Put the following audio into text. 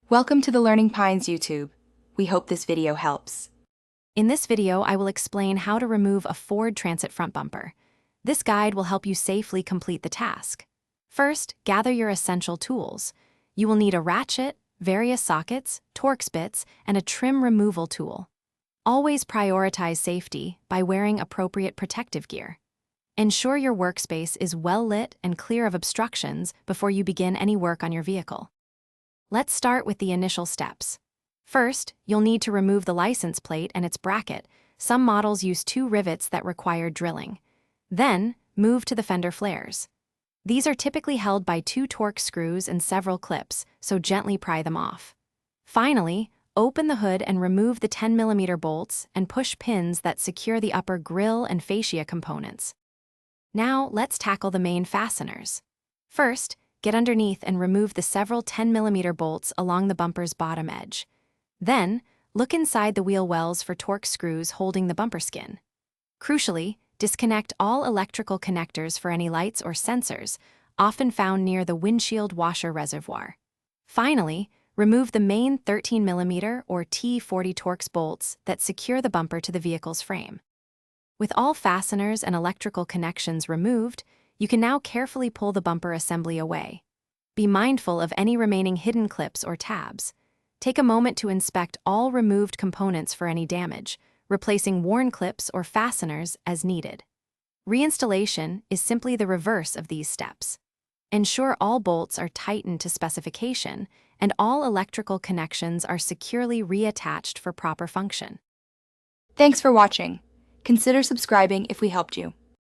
Welcome to the Learning Pines YouTube. We hope this video helps. In this video, I will explain how to remove a Ford Transit front bumper. This guide will help you safely complete the task. First, gather your essential tools. You will need a ratchet, various sockets, Torx bits, and a trim removal tool. Always prioritize safety by wearing appropriate protective gear. Ensure your workspace is well lit and clear of obstructions before you begin any work on your vehicle. Let's start with the initial steps. First, you'll need to remove the license plate and its bracket. Some models use 2 rivets that require drilling. Then, move to the fender flares. These are typically held by 2 Torx screws and several clips, so gently pry them off. Finally, open the hood and remove the 10mm bolts and push pins that secure the upper grille and fascia components. Now, let's tackle the main fasteners. First, get underneath and remove the several 10mm bolts along the bumper's bottom edge. Then, look inside the wheel wells for Torx screws holding the bumper skin. Crucially, disconnect all electrical connectors for any lights or sensors, often found near the windshield washer reservoir. Finally, remove the main 13mm or T40 Torx bolts that secure the bumper to the vehicle's frame. With all fasteners and electrical connections removed, you can now carefully pull the bumper assembly away. Be mindful of any remaining hidden clips or tabs. Take a moment to inspect all removed components for any damage, replacing worn clips or fasteners as needed. Reinstallation is simply the reverse of these steps. Ensure all bolts are tightened to specification and all electrical connections are securely reattached for proper function. Thanks for watching. Consider subscribing if we helped you.